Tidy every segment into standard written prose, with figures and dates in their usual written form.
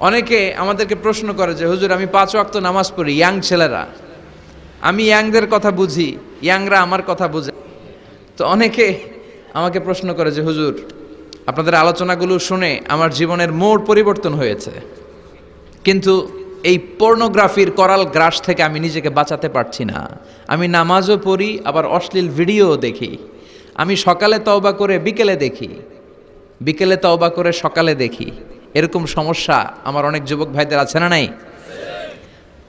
অনেকে আমাদেরকে প্রশ্ন করে যে হুজুর আমি 5 ওয়াক্ত নামাজ পড়ি, ইয়াং ছেলেরা, আমি ইয়াংদের কথা বুঝি, ইয়াংরা আমার কথা বুঝে। তো অনেকে আমাকে প্রশ্ন করে যে হুজুর আপনাদের আলোচনাগুলো শুনে আমার জীবনের মোড় পরিবর্তন হয়েছে, কিন্তু এই পর্নোগ্রাফির করাল গ্রাস থেকে আমি নিজেকে বাঁচাতে পারছি না। আমি নামাজও পড়ি, আবার অশ্লীল ভিডিওও দেখি। আমি সকালে তওবা করে বিকেলে দেখি, বিকেলে তওবা করে সকালে দেখি। এরকম সমস্যা আমার অনেক যুবক ভাইদের আছে না নাই?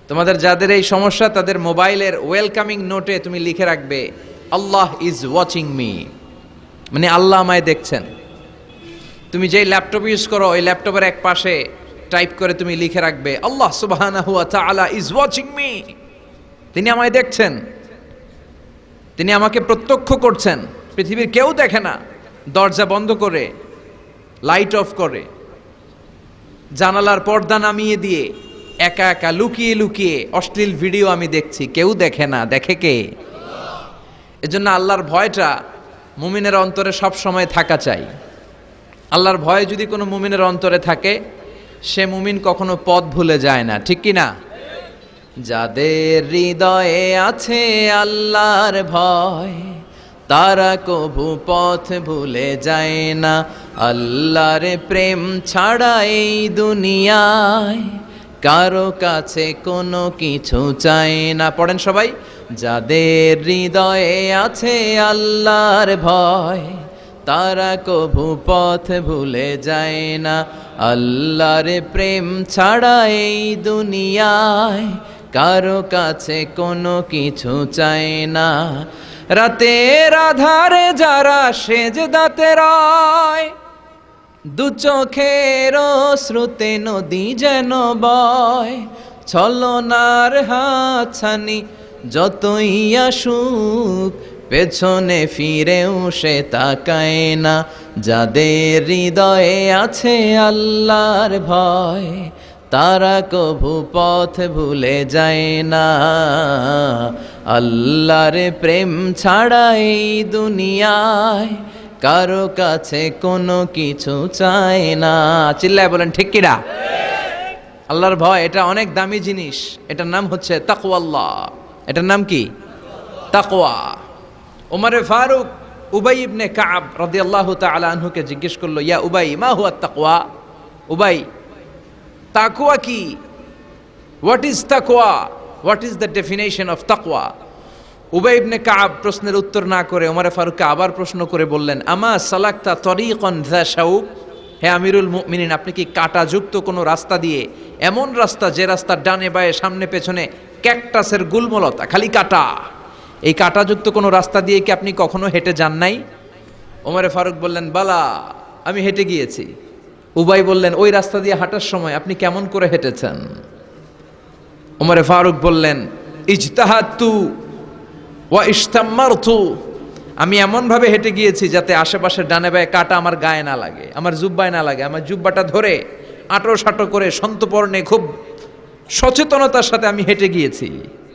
তোমাদের যাদের এই সমস্যা তাদের মোবাইলের ওয়েলকামিং নোটে তুমি লিখে রাখবে আল্লাহ ইজ ওয়াচিং মি, মানে আল্লাহ আমায় দেখছেন। তুমি যেই ল্যাপটপ ইউজ করো ওই ল্যাপটপের এক পাশে টাইপ করে তুমি লিখে রাখবে আল্লাহ সুবহানাহু ওয়া তাআলা ইজ ওয়াচিং মি, তিনি আমায় দেখছেন, তিনি আমাকে প্রত্যক্ষ করছেন। পৃথিবীর কেউ দেখে না, দরজা বন্ধ করে, লাইট অফ করে, জানালার পর্দা নামিয়ে দিয়ে একা একা লুকিয়ে লুকিয়ে অশ্লীল ভিডিও আমি দেখছি, কেউ দেখে না, দেখে কে? এজন্য আল্লাহর ভয়টা মুমিনের অন্তরে সব সময় থাকা চাই। আল্লাহর ভয় যদি কোনো মুমিনের অন্তরে থাকে, সে মুমিন কখনো পথ ভুলে যায় না, ঠিক কি না? যাদের হৃদয়ে আছে আল্লাহর ভয়, তারা কভু পথ ভুলে যায় না। আল্লাহর প্রেম ছাড়া এই দুনিয়ায় কারো কাছে কোনো কিছু চায় না। পড়েন সবাই, যাদের হৃদয়ে আছে আল্লাহর ভয়, তারা কভু পথ ভুলে যায় না। আল্লাহর প্রেম ছাড়া এই দুনিয়ায় কারো কাছে কোনো কিছু চায় না। রাতের আধারে যারা সেজদাতে রয়, দু চোখের শ্রুতে নদী যেন বয়। ছলনার হাতছানি যতই আসুক, পেছনে ফিরেও সে তাকায় না। যাদের হৃদয়ে আছে আল্লাহর ভয়, তারা কভু পথ ভুলে যায় না। আল্লাহর প্রেম ছাড়া এই দুনিয়ায় কারো কাছে কোনো কিছু চায় না। চিল্লায় বলেন ঠিক কিনা? আল্লাহর ভয় এটা অনেক দামি জিনিস। এটার নাম হচ্ছে তাকওয়াল্লাহ। এটার নাম কি? তাকওয়া। ওমরে ফারুক উবাই ইবনে কাব রাদিয়াল্লাহু তাআলা আনহুকে জিজ্ঞেস করলো, ইয়া উবাই মা হুয়া তাকওয়া? উবাই, তাকওয়া কি? হোয়াট ইজ তাকওয়া? What is the definition of তাকওয়া? উবাই ইবনে কাব প্রশ্নের উত্তর না করে ওমরে ফারুককে আবার প্রশ্ন করে বললেন, আমা সালাকতা তরিকান যা শাউক? হে আমিরুল মুমিনিন, আপনি কি কাঁটাযুক্ত কোনো রাস্তা দিয়ে, এমন রাস্তা যে রাস্তার ডানে বায়ে সামনে পেছনে ক্যাকটাসের গুল্মলতা, খালি কাঁটা, এই কাঁটাযুক্ত কোনো রাস্তা দিয়ে কি আপনি কখনো হেঁটে যান নাই? ওমরে ফারুক বললেন, বালা, আমি হেঁটে গিয়েছি। উবাই বললেন, ওই রাস্তা দিয়ে হাঁটার সময় আপনি কেমন করে হেঁটেছেন? ওমরে ফারুক বললেন, ইজতাহাদতু ওয়া ইশতাম্মারতু, আমি এমনভাবে হেঁটে গিয়েছি যাতে আশেপাশের ডানে বায়ে কাঁটা আমার গায়ে না লাগে, আমার জুব্বায় না লাগে। আমার জুব্বাটা ধরে আঁটো সাঁটো করে সন্তপর্ণে খুব সচেতনতার সাথে আমি হেঁটে গিয়েছি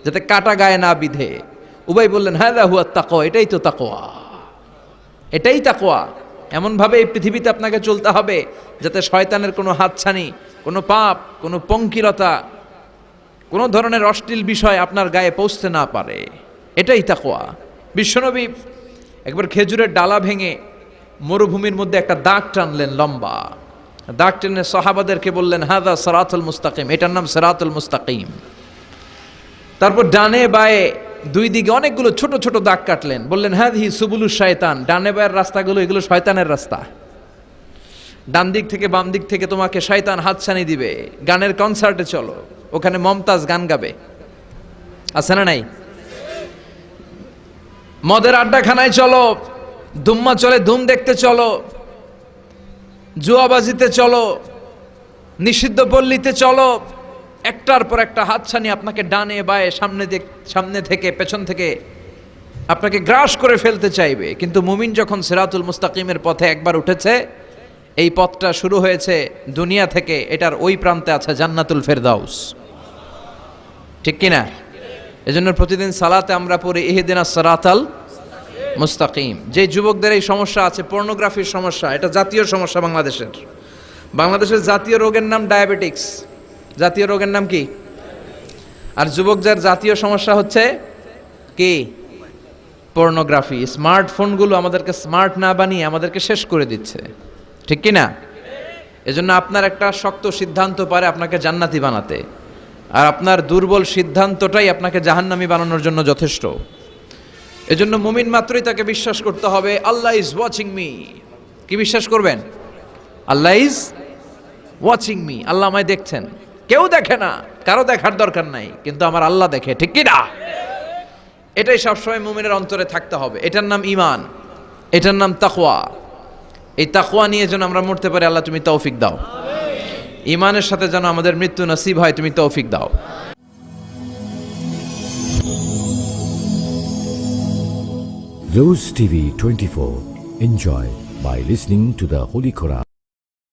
যাতে কাঁটা গায়ে না বিধে। উবাই বললেন, হাযা হুয়া তাকওয়া, এটাই তো তাকওয়া, এটাই তাকওয়া। এমনভাবে এই পৃথিবীতে আপনাকে চলতে হবে যাতে শয়তানের কোনো হাতছানি, কোনো পাপ, কোনো পঙ্কিলতা, কোনো ধরনের অশ্লীল বিষয় আপনার গায়ে পৌঁছতে না পারে। এটাই তাকওয়া। বিশ্বনবী একবার খেজুরের ডালা ভেঙে মরুভূমির মধ্যে একটা দাগ টানলেন, লম্বা দাগ টেনে সাহাবাদেরকে বললেন, হাযা সিরাতুল মুস্তাকিম, এটার নাম সিরাতুল মুস্তাকিম। তারপর ডানে বায়ে দুই দিকে অনেকগুলো ছোট ছোট দাগ কাটলেন, বললেন, হাযিহি সুবুলুশ শায়তান, ডানে বায়ের রাস্তাগুলো এগুলো শয়তানের রাস্তা। ডান দিক থেকে বাম দিক থেকে তোমাকে শয়তান হাতছানি দিবে। গানের কনসার্টে চলো, ওখানে মমতাজ গান গাবে, আছে না নাই? মদের আড্ডাখানায় চলো, দুম্মা চলে ধুম দেখতে চলো, জুয়াবাজিতে চলো, নিষিদ্ধ পল্লীতে চলো। একটার পর একটা হাতছানি আপনাকে ডানে বায়ে সামনে থেকে পেছন থেকে আপনাকে গ্রাস করে ফেলতে চাইবে। কিন্তু মুমিন যখন সিরাতুল মুস্তাকিমের পথে একবার উঠেছে, এই পথটা শুরু হয়েছে দুনিয়া থেকে, এটার ওই প্রান্তে আছে জান্নাতুল ফেরদাউস, ঠিক কিনা? এজন্য প্রতিদিন সালাতে আমরা পড়ি ইহদিনাস সিরাতাল মুস্তাকিম। যে যুবকদের এই সমস্যা আছে, পর্নোগ্রাফির সমস্যা, এটা জাতীয় সমস্যা বাংলাদেশের। বাংলাদেশের জাতীয় রোগের নাম ডায়াবেটিক্স। জাতীয় রোগের নাম কি? আর যুবকদের জাতীয় সমস্যা হচ্ছে কি? পর্নোগ্রাফি। স্মার্টফোনগুলো আমাদেরকে স্মার্ট না বানিয়ে আমাদেরকে শেষ করে দিচ্ছে, ঠিক কি না? এজন্য আপনার একটা শক্ত সিদ্ধান্ত পারে আপনাকে জান্নাতি বানাতে, আর আপনার দুর্বল সিদ্ধান্তটাই আপনাকে জাহান্নামী বানানোর জন্য যথেষ্ট। এজন্য মুমিন মাত্রই তাকে বিশ্বাস করতে হবে আল্লাহ ইজ ওয়াচিং মি। কি বিশ্বাস করবেন? আল্লাহ ইজ ওয়াচিং মি, আল্লাহ আমায় দেখছেন। কেউ দেখে না, কারো দেখার দরকার নাই, কিন্তু আমার আল্লাহ দেখে, ঠিক কি না? এটাই সবসময় মুমিনের অন্তরে থাকতে হবে। এটার নাম ঈমান, এটার নাম তাকওয়া। এই তাকওয়া নিয়ে যেন আমরা মরতে পারি, আল্লাহ তুমি তৌফিক দাও। ঈমানের সাথে যেন আমাদের মৃত্যু নসিব হয়, তুমি তৌফিক দাও। Rose TV 24. Enjoy by listening to the Holy Quran.